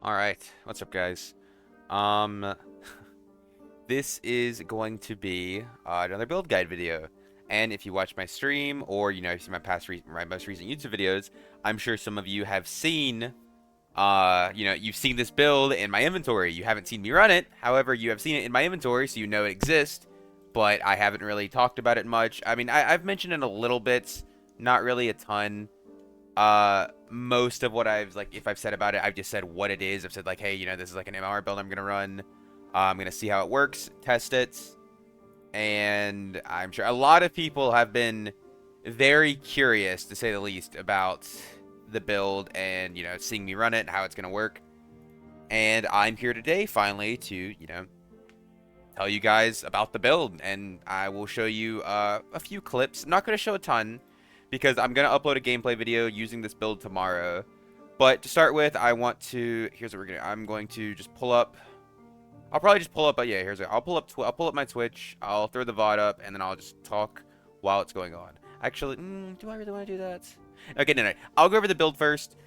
Alright, what's up guys? Um, this is going to be another build guide video. And if you watch my stream or, you see my most recent YouTube videos, I'm sure some of you have seen, you've seen this build in my inventory. You haven't seen me run it. However, you have seen it in my inventory, so you know it exists. But I haven't really talked about it much. I mean, I've mentioned it a little bit, not really a ton. Most of what if I've said about it, I've just said what it is. I've said like, hey, this is like an MR build I'm gonna run. I'm gonna see how it works, test it, and I'm sure a lot of people have been very curious, to say the least, about the build and seeing me run it and how it's gonna work. And I'm here today finally to tell you guys about the build, and I will show you a few clips. I'm not gonna show a ton, because I'm going to upload a gameplay video using this build tomorrow. But to start with, I want to, here's what we're going to, I'm going to just pull up, I'll probably just pull up, but yeah, here's it. I'll pull up my Twitch, I'll throw the VOD up, and then I'll just talk while it's going on. Actually, do I really want to do that? Okay, no, I'll go over the build first,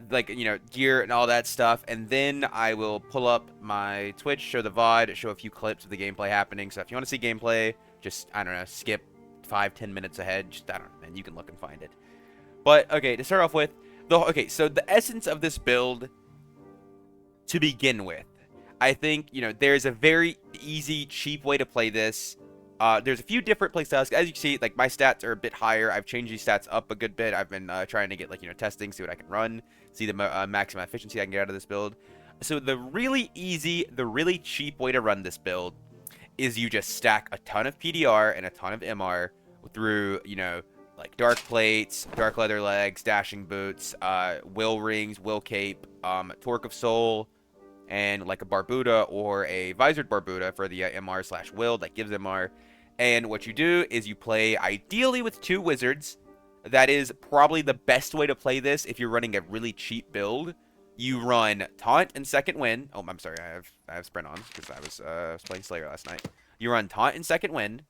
like, gear and all that stuff, and then I will pull up my Twitch, show the VOD, show a few clips of the gameplay happening. So if you want to see gameplay, just, I don't know, skip 5-10 minutes ahead. Just, I don't know, man, you can look and find it. But okay, to start off with, so the essence of this build to begin with, I think there's a very easy, cheap way to play this. There's a few different playstyles. As you can see, like, my stats are a bit higher. I've changed these stats up a good bit. I've been trying to get, like, testing, see what I can run, see the maximum efficiency I can get out of this build. So the really easy, the really cheap way to run this build is you just stack a ton of PDR and a ton of MR through, like dark plates, dark leather legs, dashing boots, will rings, will cape, torque of soul, and like a barbuda or a visored barbuda for the MR/will that gives MR. And what you do is you play ideally with 2 wizards. That is probably the best way to play this if you're running a really cheap build. You run Taunt and Second Wind. Oh, I'm sorry, I have Sprint on because I was playing Slayer last night. You run Taunt and Second Wind.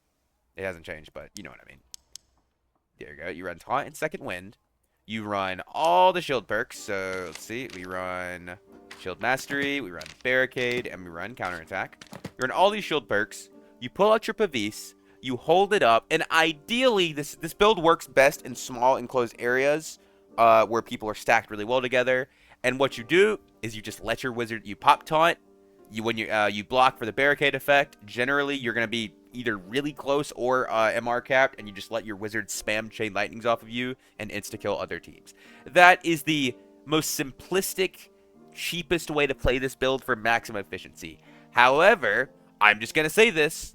It hasn't changed, but you know what I mean. There you go. You run Taunt and Second Wind. You run all the shield perks. So let's see. We run Shield Mastery. We run Barricade, and we run Counterattack. You run all these shield perks. You pull out your pavise. You hold it up, and ideally, this build works best in small enclosed areas where people are stacked really well together. And what you do is you just let your wizard, you pop taunt, when you block for the barricade effect. Generally, you're going to be either really close or MR capped, and you just let your wizard spam chain lightnings off of you and insta-kill other teams. That is the most simplistic, cheapest way to play this build for maximum efficiency. However, I'm just going to say this.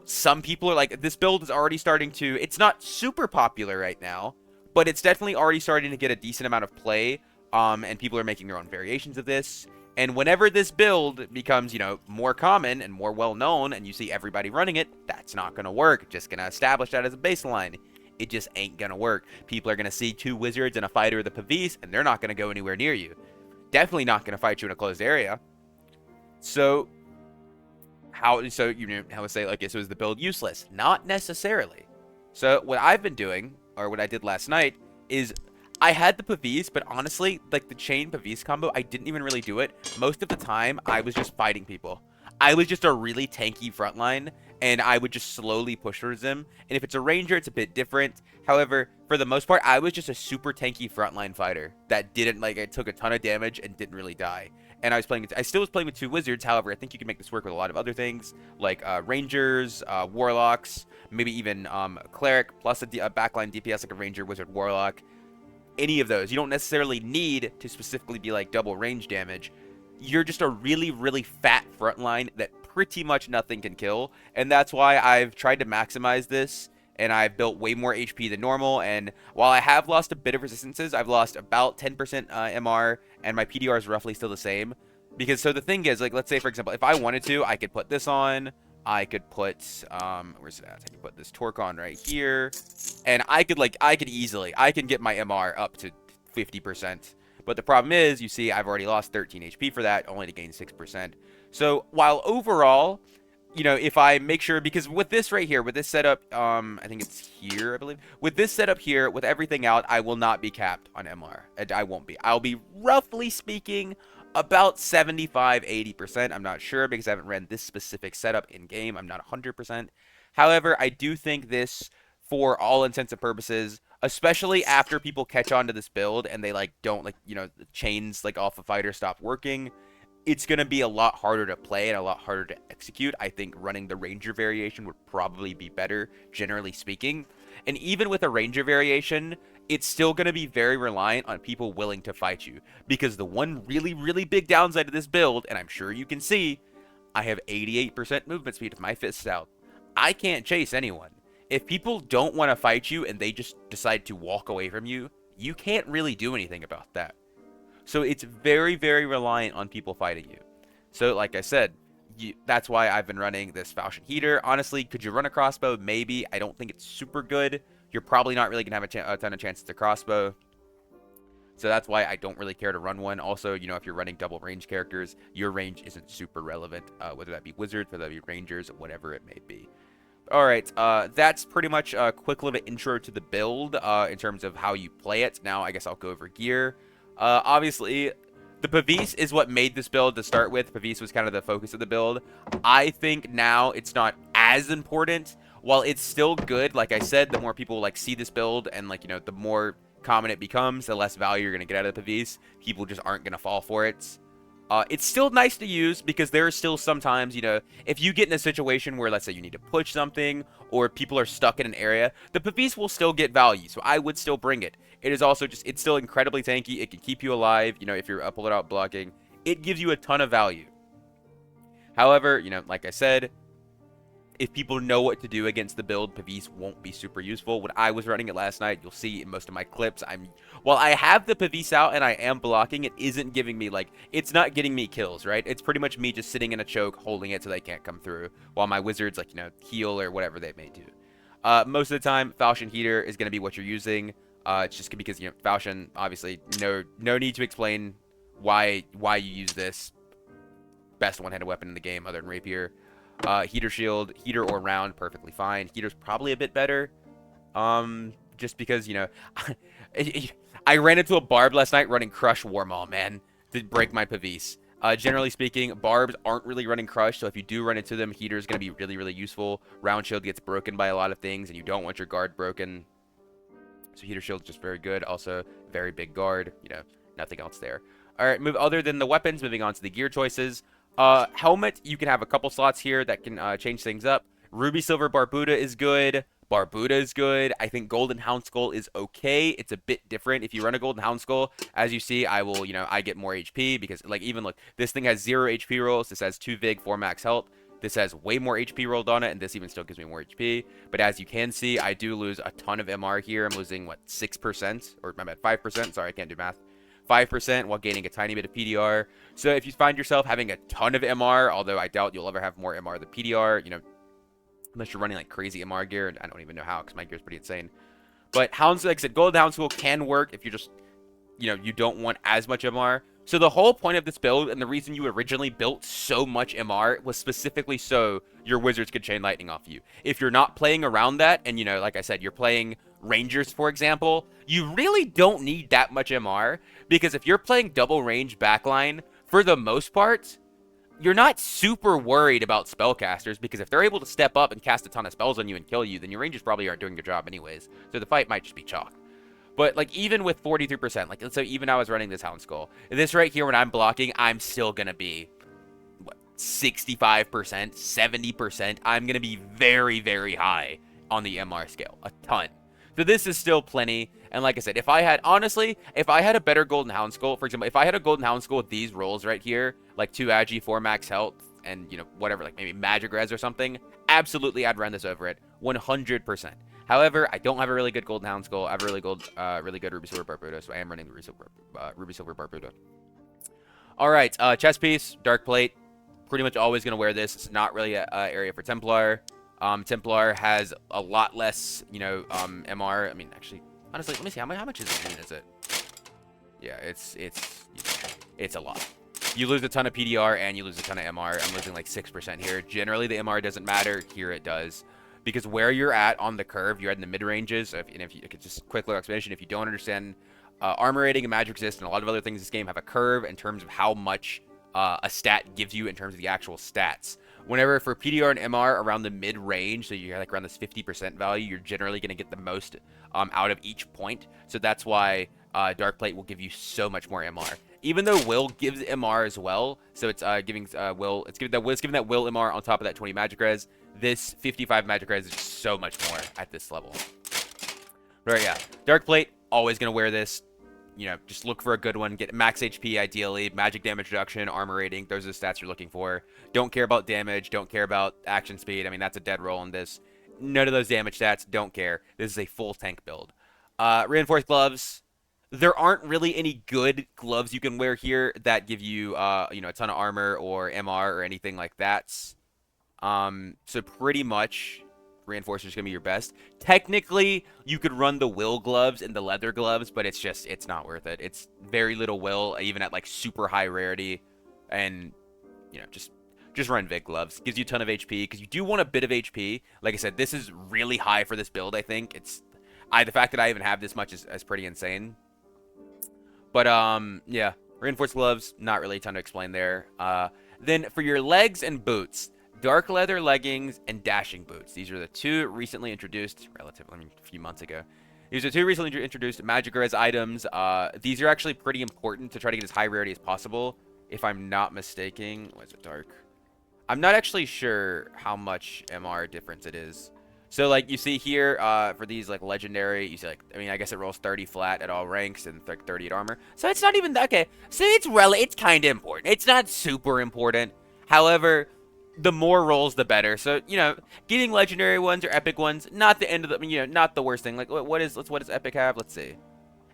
Some people are like, this build is already starting to, it's not super popular right now, but it's definitely already starting to get a decent amount of play. And people are making their own variations of this. And whenever this build becomes, more common and more well-known, and you see everybody running it, that's not going to work. Just going to establish that as a baseline. It just ain't going to work. People are going to see 2 wizards and a fighter with a pavise, and they're not going to go anywhere near you. Definitely not going to fight you in a closed area. So, how would say, like, so is the build useless? Not necessarily. So, what I've been doing, or what I did last night, is I had the pavise, but honestly, like the chain pavise combo, I didn't even really do it. Most of the time, I was just fighting people. I was just a really tanky frontline, and I would just slowly push towards them. And if it's a ranger, it's a bit different. However, for the most part, I was just a super tanky frontline fighter that didn't, like, it took a ton of damage and didn't really die. And I still was playing with 2 wizards. However, I think you can make this work with a lot of other things, like rangers, warlocks, maybe even cleric, plus a backline DPS like a ranger, wizard, warlock. Any of those. You don't necessarily need to specifically be like double range damage. You're just a really, really fat frontline that pretty much nothing can kill. And that's why I've tried to maximize this, and I've built way more HP than normal. And while I have lost a bit of resistances, I've lost about 10% MR, and my PDR is roughly still the same. Because, so the thing is, like, let's say, for example, if I wanted to, I could put this on. I could put, where's it at? I could put this torque on right here. And I can get my MR up to 50%. But the problem is, you see, I've already lost 13 HP for that, only to gain 6%. So, while overall, if I make sure, because with this right here, with this setup, I think it's here, I believe. With this setup here, with everything out, I will not be capped on MR. I won't be. I'll be, roughly speaking, about 75-80%. I'm not sure because I haven't ran this specific setup in game. I'm not 100%. However, I do think this, for all intents and purposes, especially after people catch on to this build and they like don't like, you know, the chains like off a fighter stop working, it's going to be a lot harder to play and a lot harder to execute. I think running the Ranger variation would probably be better, generally speaking. And even with a Ranger variation, it's still going to be very reliant on people willing to fight you. Because the one really, really big downside of this build, and I'm sure you can see, I have 88% movement speed with my fists out. I can't chase anyone. If people don't want to fight you and they just decide to walk away from you, you can't really do anything about that. So it's very, very reliant on people fighting you. So like I said, that's why I've been running this Falchion Heater. Honestly, could you run a crossbow? Maybe. I don't think it's super good. You're probably not really going to have a ton of chances to crossbow. So that's why I don't really care to run one. Also, you know, if you're running double range characters, your range isn't super relevant, whether that be wizards, whether that be rangers, whatever it may be. All right, that's pretty much a quick little intro to the build in terms of how you play it. Now, I guess I'll go over gear. Obviously, the pavise is what made this build to start with. Pavise was kind of the focus of the build. I think now it's not as important. While it's still good, like I said, the more people like see this build and like, you know, the more common it becomes, the less value you're going to get out of the pavise. People just aren't going to fall for it. It's still nice to use because there are still sometimes, you know, if you get in a situation where, let's say, you need to push something or people are stuck in an area, the pavise will still get value. So I would still bring it. It is also just, it's still incredibly tanky. It can keep you alive, you know, if you're pull it out blocking. It gives you a ton of value. However, you know, like I said, if people know what to do against the build, pavise won't be super useful. When I was running it last night, you'll see in most of my clips, while I have the pavise out and I am blocking, it isn't giving me, like, it's not getting me kills, right? It's pretty much me just sitting in a choke, holding it so they can't come through, while my wizards, like, you know, heal or whatever they may do. Most of the time, Falchion Heater is going to be what you're using. It's just because, you know, Falchion, obviously, no need to explain why you use this. Best one-handed weapon in the game other than Rapier. Heater shield, heater or round, perfectly fine. Heater's probably a bit better. Just because, you know, I ran into a barb last night running Crush Warmaw, man, to break my pavise. Generally speaking, barbs aren't really running Crush, so if you do run into them, heater is going to be really, really useful. Round shield gets broken by a lot of things, and you don't want your guard broken. So heater shield is just very good. Also, very big guard. You know, nothing else there. All right, other than the weapons, moving on to the gear choices. Helmet, you can have a couple slots here that can change things up. Ruby Silver Barbuda is good. Barbuda is good. I think Golden Hound Skull is okay. It's a bit different. If you run a Golden Hound Skull, as you see, I will, you know, I get more HP because, like, even look, this thing has 0 HP rolls. This has 2 Vig, 4 max health. This has way more HP rolled on it, and this even still gives me more HP. But as you can see, I do lose a ton of MR here. I'm losing, what, 6%? Or, my bad, 5%. Sorry, I can't do math. 5% while gaining a tiny bit of PDR. So if you find yourself having a ton of MR, although I doubt you'll ever have more MR than PDR, you know, unless you're running like crazy MR gear, and I don't even know how because my gear is pretty insane. But Hounds, like I said, Golden Hound School can work if you just, you know, you don't want as much MR. So the whole point of this build and the reason you originally built so much MR was specifically so your wizards could chain lightning off you. If you're not playing around that, and, you know, like I said, you're playing Rangers, for example, you really don't need that much MR, because if you're playing double range backline, for the most part, you're not super worried about spellcasters, because if they're able to step up and cast a ton of spells on you and kill you, then your Rangers probably aren't doing their job anyways, so the fight might just be chalk. But, like, even with 43%, like, let's say even I was running this Hound Skull, this right here when I'm blocking, I'm still gonna be, what, 65%, 70%, I'm gonna be very, very high on the MR scale, a ton. So this is still plenty, and like I said, if I had a better Golden Hound Skull, for example, if I had a Golden Hound Skull with these rolls right here, like 2 Agi, 4 max health, and, you know, whatever, like maybe Magic Res or something, absolutely I'd run this over it, 100%. However, I don't have a really good Golden Hound Skull. I have a really good Ruby Silver Barbuda, so I am running the Ruby Silver Barbuda. All right, chest piece, Dark Plate. Pretty much always going to wear this. It's not really an area for Templar. Templar has a lot less, you know, MR. I mean, actually, honestly, let me see. How much is it? Yeah, it's a lot. You lose a ton of PDR and you lose a ton of MR. I'm losing like 6% here. Generally, the MR doesn't matter. Here it does. Because where you're at on the curve, you're at in the mid-ranges. If you could just quick little explanation, if you don't understand armor rating and magic resist and a lot of other things in this game have a curve in terms of how much a stat gives you in terms of the actual stats. Whenever for PDR and MR around the mid range, so you're like around this 50% value, you're generally going to get the most out of each point. So that's why Dark Plate will give you so much more MR. Even though Will gives MR as well, so it's giving Will, it's giving that Will MR on top of that 20 magic res. This 55 magic res is so much more at this level. But yeah, Dark Plate, always gonna wear this. You know, just look for a good one. Get max HP ideally, magic damage reduction, armor rating. Those are the stats you're looking for. Don't care about damage. Don't care about action speed. I mean, that's a dead roll in this. None of those damage stats. Don't care. This is a full tank build. Reinforced gloves. There aren't really any good gloves you can wear here that give you, you know, a ton of armor or MR or anything like that. So pretty much Reinforcer is going to be your best. Technically, you could run the Will gloves and the leather gloves, but it's not worth it. It's very little Will, even at like super high rarity. And, you know, just run Vig gloves. Gives you a ton of HP, because you do want a bit of HP. Like I said, this is really high for this build, I think. The fact that I even have this much is pretty insane. But, yeah. Reinforced gloves, not really a ton to explain there. Then for your legs and boots, dark leather leggings and dashing boots. These are the two recently introduced, relatively, I mean, a few months ago. These are two recently introduced magic res items. These are actually pretty important to try to get as high rarity as possible. If I'm not mistaken, what is it, dark? I'm not actually sure how much MR difference it is. So, like, you see here, for these, like, legendary, you see, like, I mean, I guess it rolls 30 flat at all ranks and 30 at armor. So it's not even, okay, so it's kind of important. It's not super important. However, the more rolls, the better. So, you know, getting legendary ones or epic ones, not the end of the, you know, not the worst thing. Like, what does epic have? Let's see.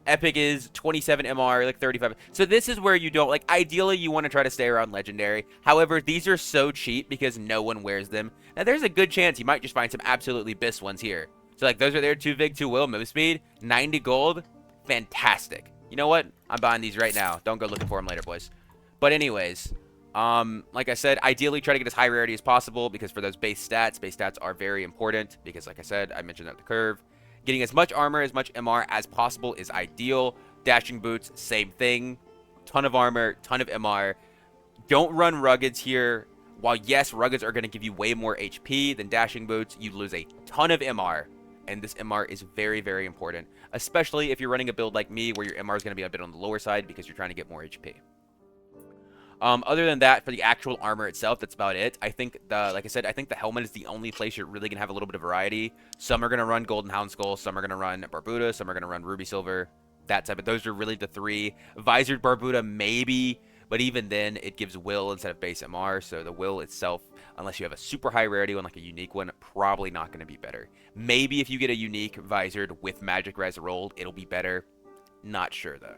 Epic is 27 MR, like 35. So this is where you don't, like, ideally you want to try to stay around legendary. However, these are so cheap because no one wears them. Now, there's a good chance you might just find some absolutely bis ones here. So, like, those are there, 2 Vig, 2 Will, move speed, 90 gold. Fantastic. You know what? I'm buying these right now. Don't go looking for them later, boys. But anyways, like I said, ideally try to get as high rarity as possible, because for those base stats are very important, because like I said, I mentioned that the curve. Getting as much armor, as much MR as possible is ideal. Dashing boots, same thing. Ton of armor, ton of MR. Don't run ruggeds here. While yes, ruggeds are going to give you way more HP than dashing boots, you lose a ton of MR. And this MR is very, very important, especially if you're running a build like me where your MR is going to be a bit on the lower side because you're trying to get more HP. Other than that, for the actual armor itself, that's about it. I think like I said, I think the helmet is the only place you're really gonna have a little bit of variety. Some are gonna run Golden Hound Skull, some are gonna run Barbuda, some are gonna run Ruby Silver, that type. But those are really the three. Visored Barbuda, maybe, but even then, it gives Will instead of base MR. So the Will itself, unless you have a super high rarity one, like a unique one, probably not gonna be better. Maybe if you get a unique Visored with Magic Res rolled, it'll be better. Not sure though.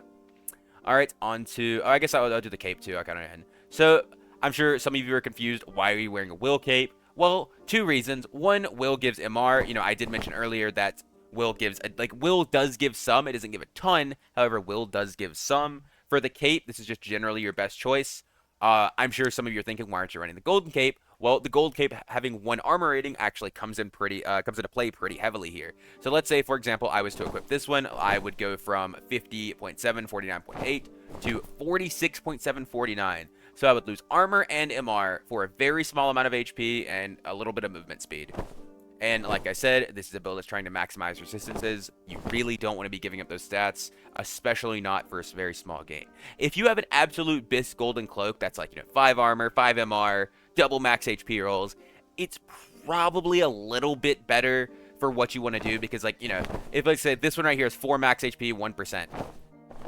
Alright, on to... Oh, I guess I'll do the cape too. I kind of end. So, I'm sure some of you are confused. Why are you wearing a Will cape? Well, two reasons. One, Will gives MR. You know, I did mention earlier that Will gives... Like, Will does give some. It doesn't give a ton. However, Will does give some. For the cape, this is just generally your best choice. I'm sure some of you are thinking, why aren't you running the golden cape? Well, the gold cape having 1 armor rating actually comes into play pretty heavily here. So let's say, for example, I was to equip this one, I would go from 50.7, 49.8 to 46.7, 49. So I would lose armor and MR for a very small amount of HP and a little bit of movement speed. And like I said, this is a build that's trying to maximize resistances. You really don't want to be giving up those stats, especially not for a very small gain. If you have an absolute BIS golden cloak that's like, you know, 5 armor, 5 MR, double max HP rolls, it's probably a little bit better for what you want to do, because, like, you know, if I say this one right here is 4 max HP, 1%.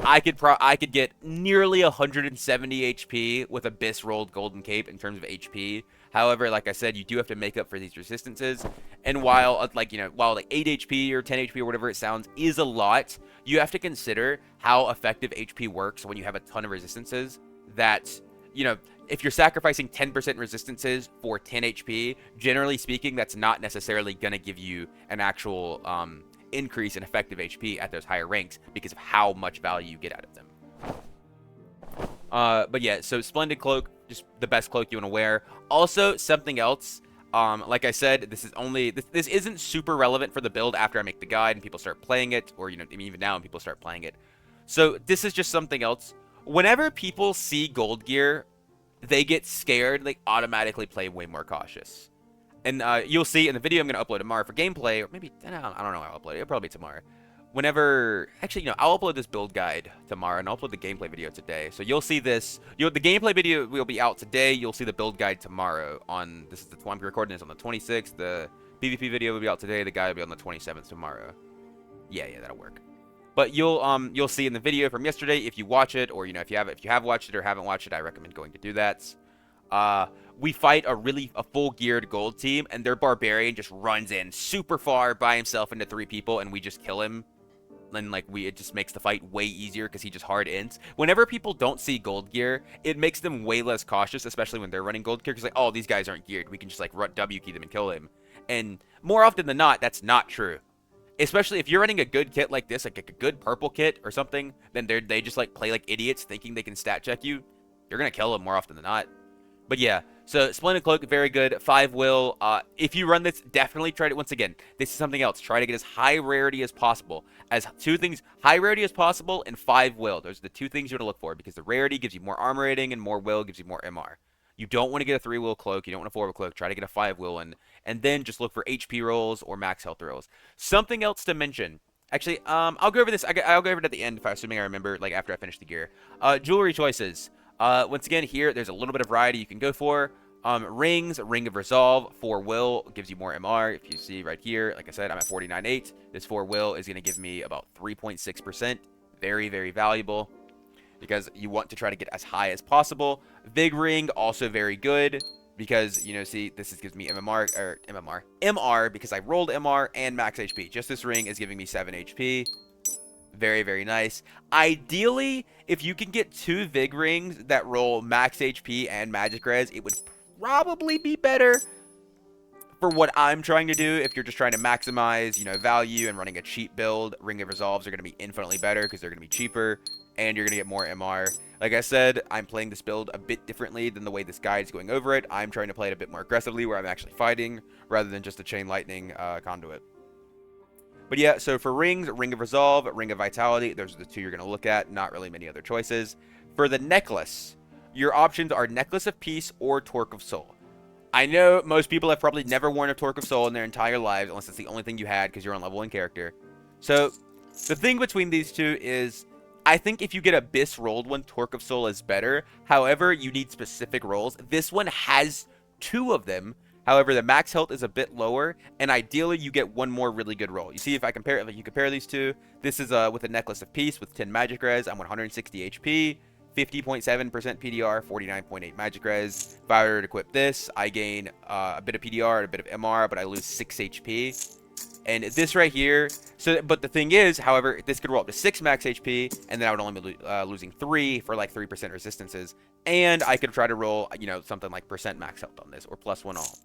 I could get nearly 170 HP with a BIS rolled golden cape in terms of HP. However, like I said, you do have to make up for these resistances. And while, like, you know, while like 8 HP or 10 HP or whatever it sounds is a lot, you have to consider how effective HP works when you have a ton of resistances. That, you know, if you're sacrificing 10% resistances for 10 HP, generally speaking, that's not necessarily going to give you an actual increase in effective HP at those higher ranks because of how much value you get out of them. But yeah, so Splendid Cloak, just the best cloak you want to wear. Also, something else, like I said, this isn't super relevant for the build after I make the guide and people start playing it, or, you know, even now when people start playing it. So this is just something else. Whenever people see gold gear, they get scared. They automatically play way more cautious. And you'll see in the video I'm going to upload tomorrow for gameplay, or maybe, I don't know when I'll upload it. It'll probably be tomorrow. Whenever, actually, I'll upload this build guide tomorrow, and I'll upload the gameplay video today. So you'll see this, the gameplay video will be out today. You'll see the build guide tomorrow on, this is the, I'm recording this on the 26th. The PvP video will be out today. The guide will be on the 27th tomorrow. Yeah, that'll work. But you'll see in the video from yesterday, if you watch it, or if you have watched it or haven't watched it, I recommend going to do that. We fight a full geared gold team, and their barbarian just runs in super far by himself into 3 people, and we just kill him. And it just makes the fight way easier because he just hard ends. Whenever people don't see gold gear, it makes them way less cautious, especially when they're running gold gear, because oh, these guys aren't geared. We can just W key them and kill him. And more often than not, that's not true. Especially if you're running a good kit like this, like a good purple kit or something, then they just play like idiots thinking they can stat check you. You're gonna kill them more often than not. But yeah, so Splendid Cloak, very good. 5 will. If you run this, definitely try it. Once again, this is something else. Try to get as high rarity as possible. As 2 things, high rarity as possible and 5 will. Those are the 2 things you want to look for, because the rarity gives you more armor rating and more will gives you more MR. You don't want to get a 3 will cloak. You don't want a 4 will cloak. Try to get a 5 will, and then just look for HP rolls or max health rolls. Something else to mention. Actually, I'll go over this. I'll go over it at the end, assuming I remember, after I finish the gear. Jewelry choices. Once again, here, there's a little bit of variety you can go for. Rings, Ring of Resolve, 4 will, gives you more MR. If you see right here, like I said, I'm at 49.8. This 4 will is going to give me about 3.6%. Very, very valuable, because you want to try to get as high as possible. Vig Ring, also very good, because, see, this gives me MR, because I rolled MR and max HP. Just this ring is giving me 7 HP. Very, very nice. Ideally, if you can get 2 Vig Rings that roll max HP and magic res, it would probably be better for what I'm trying to do. If you're just trying to maximize, value and running a cheap build, Ring of Resolves are going to be infinitely better because they're going to be cheaper, and you're going to get more MR. Like I said, I'm playing this build a bit differently than the way this guide is going over it. I'm trying to play it a bit more aggressively, where I'm actually fighting, rather than just a Chain Lightning conduit. But yeah, so for rings, Ring of Resolve, Ring of Vitality, those are the 2 you're going to look at. Not really many other choices. For the necklace, your options are Necklace of Peace or Torque of Soul. I know most people have probably never worn a Torque of Soul in their entire lives, unless it's the only thing you had because you're on level 1 character. So the thing between these 2 is, I think if you get a Bis rolled one, Torque of Soul is better. However, you need specific rolls. This one has 2 of them. However, the max health is a bit lower, and ideally you get 1 more really good roll. You see, if you compare these 2, this is with a Necklace of Peace with 10 magic res. I'm 160 HP, 50.7% PDR, 49.8 magic res. If I were to equip this, I gain a bit of PDR and a bit of MR, but I lose 6 HP. And this right here, but the thing is, however, this could roll up to 6 max HP, and then I would only be losing 3 for 3% resistances. And I could try to roll, something like percent max health on this, or +1 all.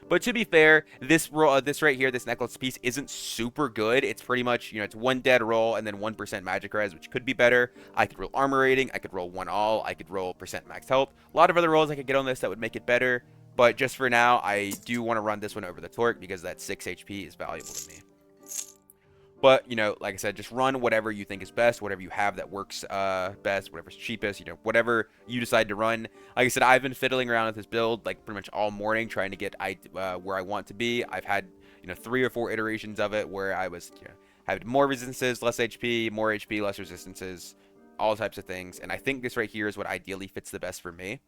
But to be fair, this right here, this necklace piece, isn't super good. It's pretty much, it's 1 dead roll and then 1% magic res, which could be better. I could roll armor rating. I could roll 1 all. I could roll percent max health. A lot of other rolls I could get on this that would make it better. But just for now, I do want to run this one over the Torque, because that 6 HP is valuable to me. But, like I said, just run whatever you think is best, whatever you have that works best, whatever's cheapest, whatever you decide to run. Like I said, I've been fiddling around with this build, pretty much all morning, trying to get where I want to be. I've had, 3 or 4 iterations of it where I was, had more resistances, less HP, more HP, less resistances, all types of things. And I think this right here is what ideally fits the best for me.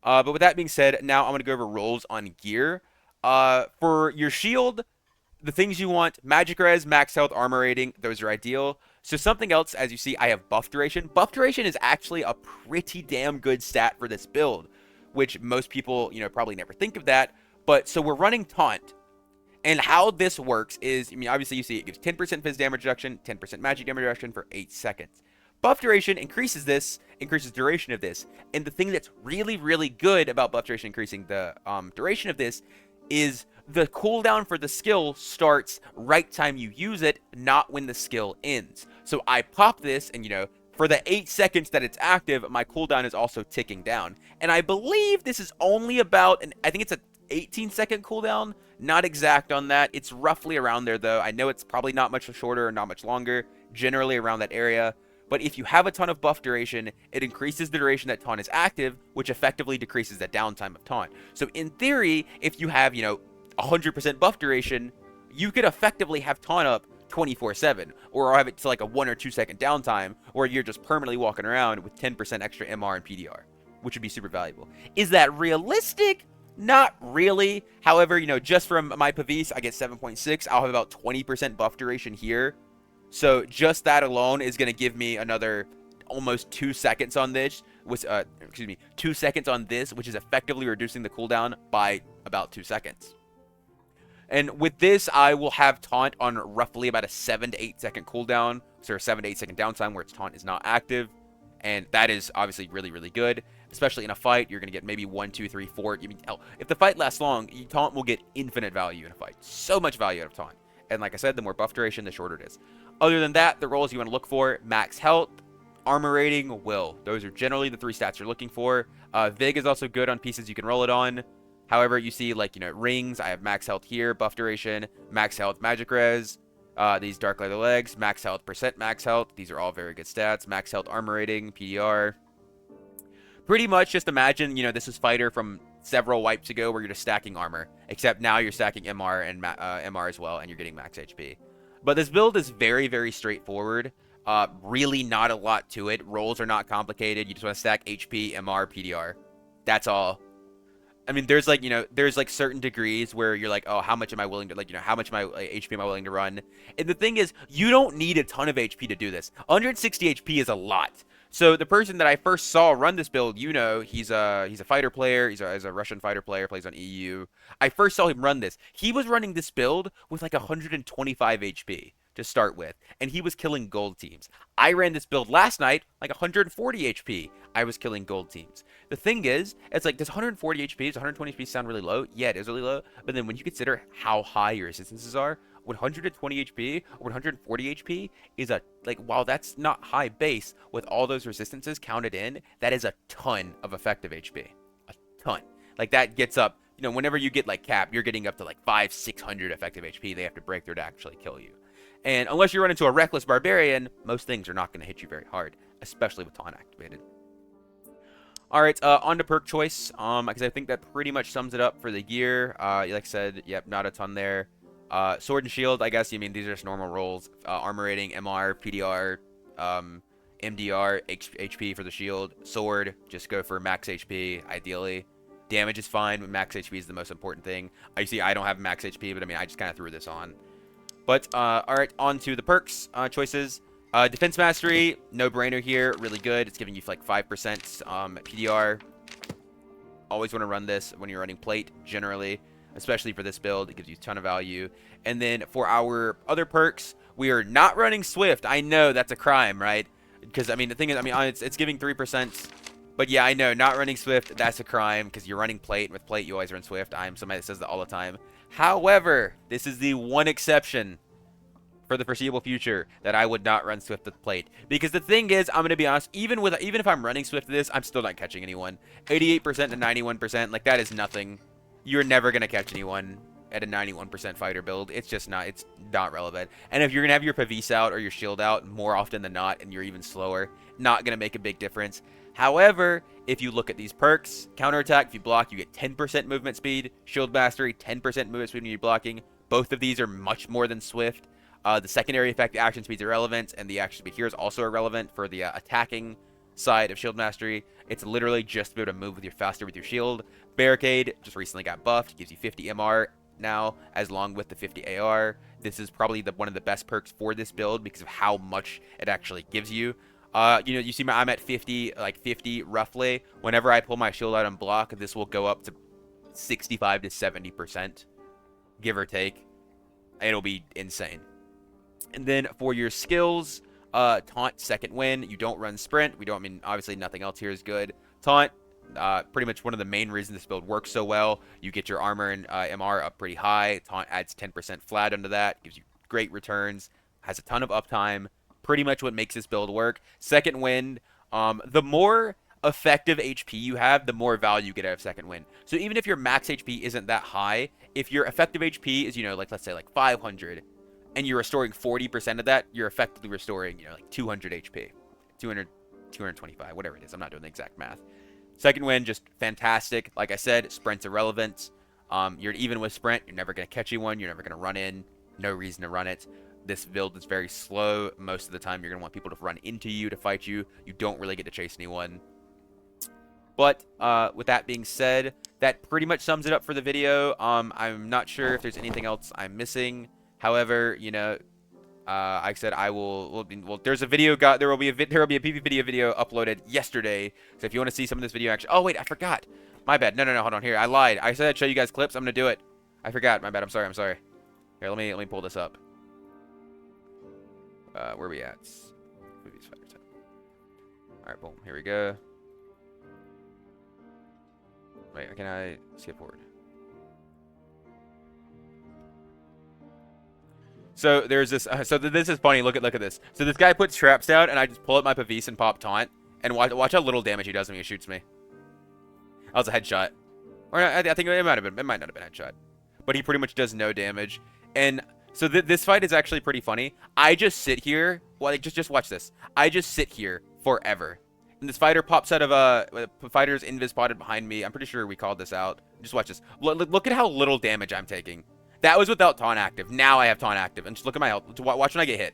But with that being said, now I'm going to go over rolls on gear. For your shield, the things you want: magic res, max health, armor rating, those are ideal. So something else, as you see, I have buff duration. Buff duration is actually a pretty damn good stat for this build, which most people, probably never think of that. But so we're running taunt. And how this works is, obviously you see it gives 10% phys damage reduction, 10% magic damage reduction for 8 seconds. Buff duration increases duration of this. And the thing that's really, really good about buff duration increasing the duration of this is the cooldown for the skill starts right time you use it, not when the skill ends. So I pop this, and for the 8 seconds that it's active, my cooldown is also ticking down. And I believe this is only about, I think it's a 18-second cooldown. Not exact on that. It's roughly around there, though. I know it's probably not much shorter or not much longer. Generally around that area. But if you have a ton of buff duration, it increases the duration that taunt is active, which effectively decreases the downtime of taunt. So in theory, if you have, 100% buff duration, you could effectively have taunt up 24/7, or have it to like a 1 or 2 second downtime, where you're just permanently walking around with 10% extra MR and PDR, which would be super valuable. Is that realistic? Not really. However, just from my pavise, I get 7.6. I'll have about 20% buff duration here. So just that alone is going to give me another almost 2 seconds on this, which, 2 seconds on this, which is effectively reducing the cooldown by about 2 seconds. And with this, I will have taunt on roughly about a 7 to 8 second cooldown, so a 7 to 8 second downtime where its taunt is not active. And that is obviously really, really good, especially in a fight. You're going to get maybe 1, 2, 3, 4. If the fight lasts long, taunt will get infinite value in a fight. So much value out of taunt. And like I said, the more buff duration, the shorter it is. Other than that, the roles you want to look for: max health, armor rating, will. Those are generally the 3 stats you're looking for. Vig is also good on pieces you can roll it on. However, you see, rings, I have max health here, buff duration, max health, magic res, these dark leather legs, max health, percent max health. These are all very good stats. Max health, armor rating, PDR. Pretty much just imagine, this is Fighter from several wipes ago where you're just stacking armor, except now you're stacking MR and MR as well, and you're getting max HP. But this build is very, very straightforward. Really not a lot to it. Rolls are not complicated. You just want to stack HP, MR, PDR. That's all. I mean, there's certain degrees where you're like, oh, how much am I willing to, how much HP am I willing to run? And the thing is, you don't need a ton of HP to do this. 160 HP is a lot. So the person that I first saw run this build, he's a fighter player. He's a Russian fighter player, plays on EU. I first saw him run this. He was running this build with like 125 HP to start with, and he was killing gold teams. I ran this build last night, like 140 HP. I was killing gold teams. The thing is, it's like, does 140 HP, does 120 HP sound really low? Yeah, it is really low, but then when you consider how high your resistances are, 120 HP or 140 HP is while that's not high base, with all those resistances counted in, that is a ton of effective HP. A ton. Like, that gets up, whenever you get like cap, you're getting up to like 500-600 effective HP they have to break through to actually kill you. And unless you run into a reckless barbarian, most things are not going to hit you very hard, especially with taunt activated. All right, on to perk choice, because I think that pretty much sums it up for the gear. Like I said, yep, not a ton there. Sword and shield, I guess, these are just normal rolls. Armor rating, MR, PDR, MDR, HP for the shield. Sword, just go for max HP, ideally. Damage is fine, but max HP is the most important thing. I see I don't have max HP, but I just kind of threw this on. But, alright, on to the perks choices. Defense Mastery, no-brainer here, really good. It's giving you like 5% PDR. Always want to run this when you're running plate, generally, especially for this build. It gives you a ton of value. And then for our other perks, we are not running Swift. I know that's a crime, right? Because, the thing is, it's giving 3%. But yeah, I know, not running Swift, that's a crime, because you're running plate. With plate, you always run Swift. I am somebody that says that all the time. However, this is the one exception for the foreseeable future that I would not run Swift with plate. Because the thing is, I'm going to be honest, even if I'm running Swift with this, I'm still not catching anyone. 88% to 91%, like, that is nothing. You're never going to catch anyone at a 91% fighter build. It's not relevant. And if you're going to have your pavise out or your shield out more often than not, and you're even slower, not going to make a big difference. However, if you look at these perks, counterattack, if you block, you get 10% movement speed. Shield mastery, 10% movement speed when you're blocking. Both of these are much more than Swift. The secondary effect, action speed, is irrelevant, and the action speed here is also irrelevant for the attacking side of shield mastery. It's literally just to be able to move faster with your shield. Barricade just recently got buffed. It gives you 50 MR now, as long with the 50 AR. This is probably one of the best perks for this build because of how much it actually gives you. You see I'm at 50, like 50 roughly. Whenever I pull my shield out and block, this will go up to 65 to 70%, give or take. It'll be insane. And then for your skills, taunt, second wind. You don't run sprint. Obviously nothing else here is good. Taunt, pretty much one of the main reasons this build works so well. You get your armor and MR up pretty high. Taunt adds 10% flat onto that. Gives you great returns. Has a ton of uptime. Pretty much what makes this build work. Second wind, the more effective HP you have, the more value you get out of second wind. So even if your max HP isn't that high, if your effective HP is, let's say 500, and you're restoring 40% of that, you're effectively restoring, 200 HP. 200, 225, whatever it is. I'm not doing the exact math. Second wind, just fantastic. Like I said, sprint's irrelevant. You're even with sprint, you're never going to catch anyone. You're never going to run in. No reason to run it. This build is very slow. Most of the time, you're going to want people to run into you to fight you. You don't really get to chase anyone. But with that being said, that pretty much sums it up for the video. I'm not sure if there's anything else I'm missing. However, you know, like I said, I will. Well, there's a video. There will be a PvP video uploaded yesterday. So if you want to see some of this video action, oh wait, I forgot. My bad. No, hold on here. I lied. I said I'd show you guys clips. I'm gonna do it. I forgot. My bad. I'm sorry. Here, let me pull this up. Where are we at? Movies Fighter 10. All right, boom. Here we go. Wait, can I skip forward? So there's this. So this is funny. Look at this. So this guy puts traps down, and I just pull up my pavise and pop taunt, and watch how little damage he does when he shoots me. That was a headshot, or I think it might not have been a headshot, but he pretty much does no damage. And so this fight is actually pretty funny. I just sit here. Well, like, just watch this. I just sit here forever. And this fighter pops out of fighter's invis potted behind me. I'm pretty sure we called this out. Just watch this. Look at how little damage I'm taking. That was without taunt active. Now I have taunt active. And just look at my health. Watch when I get hit.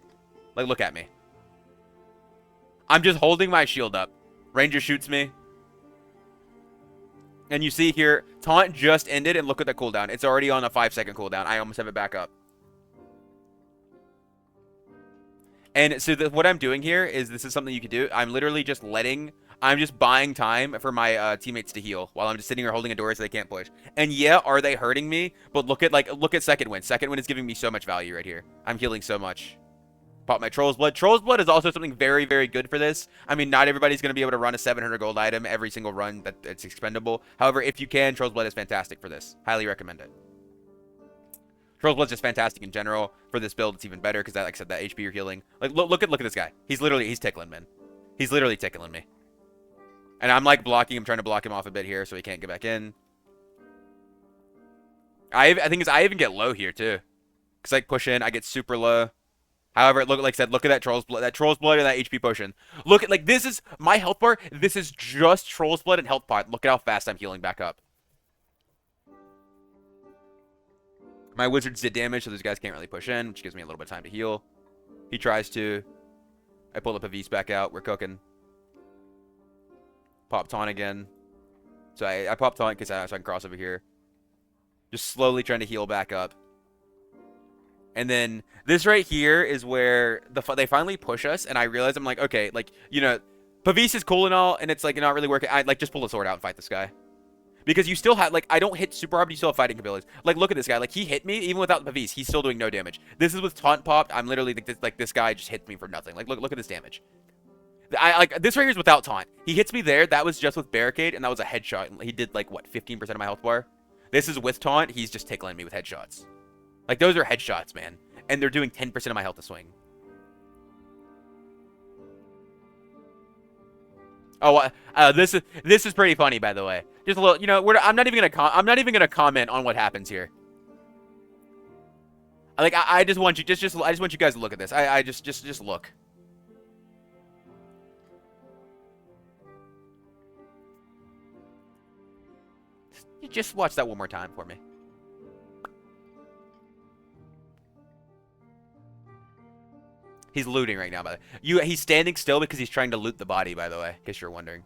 Like, look at me. I'm just holding my shield up. Ranger shoots me. And you see here, taunt just ended. And look at the cooldown. It's already on a 5-second cooldown. I almost have it back up. And so what I'm doing here is, this is something you could do. I'm literally just I'm just buying time for my teammates to heal while I'm just sitting here holding a door so they can't push. And yeah, are they hurting me? But look at second wind. Second wind is giving me so much value right here. I'm healing so much. Pop my Troll's Blood. Troll's Blood is also something very, very good for this. I mean, not everybody's going to be able to run a 700 gold item every single run that it's expendable. However, if you can, Troll's Blood is fantastic for this. Highly recommend it. Troll's Blood's just fantastic in general. For this build, it's even better because, like I said, that HP you're healing. Like, look at this guy. He's tickling, man. He's literally tickling me. And I'm like blocking him, trying to block him off a bit here so he can't get back in. I think I even get low here too, because I push in, I get super low. However, like I said, look at that Troll's Blood, and that HP potion. Look at, like, this is my health bar. This is just Troll's Blood and health pot. Look at how fast I'm healing back up. My wizards did damage, so those guys can't really push in, which gives me a little bit of time to heal. He tries to. I pull the pavise back out. We're cooking. Pop taunt again. So I pop taunt because so I can cross over here. Just slowly trying to heal back up. And then this right here is where they finally push us, and I realize I'm like, okay, like, you know, pavise is cool and all, and it's like not really working. I like just pull the sword out and fight this guy. Because you still have, like, I don't hit super hard, but you still have fighting abilities. Like, look at this guy. Like, he hit me, even without the pavise. He's still doing no damage. This is with taunt popped. I'm literally, like, this guy just hits me for nothing. Like, look at this damage. Like, this right here is without taunt. He hits me there. That was just with barricade, and that was a headshot. He did, like, what, 15% of my health bar? This is with taunt. He's just tickling me with headshots. Like, those are headshots, man. And they're doing 10% of my health to swing. Oh, this is pretty funny, by the way. Just a little, you know, I'm not even gonna comment on what happens here. Like, I just want you, I just want you guys to look at this. I just look. Just watch that one more time for me. He's looting right now, by the way. He's standing still because he's trying to loot the body, by the way, in case you're wondering.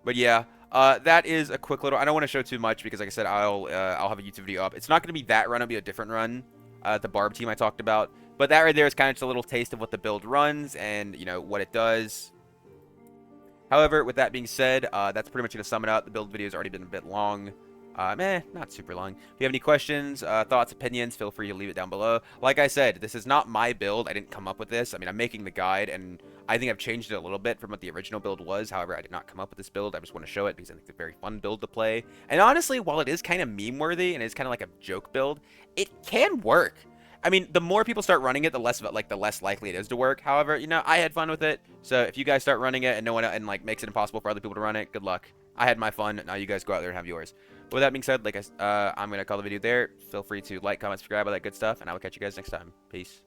But yeah, that is a quick little. I don't want to show too much because, like I said, I'll have a YouTube video up. It's not going to be that run. It'll be a different run. The Barb team I talked about. But that right there is kind of just a little taste of what the build runs and, you know, what it does. However, with that being said, that's pretty much going to sum it up. The build video has already been a bit long. Not super long. If you have any questions, thoughts, opinions, feel free to leave it down below. Like I said, this is not my build. I didn't come up with this. I mean, I'm making the guide, and I think I've changed it a little bit from what the original build was. However, I did not come up with this build. I just want to show it because I think it's a very fun build to play. And honestly, while it is kind of meme-worthy and it's kind of like a joke build, it can work. I mean, the more people start running it, the less likely it is to work. However, you know, I had fun with it. So if you guys start running it and no one makes it impossible for other people to run it, good luck. I had my fun. Now you guys go out there and have yours. But with that being said, I'm going to call the video there. Feel free to like, comment, subscribe, all that good stuff, and I will catch you guys next time. Peace.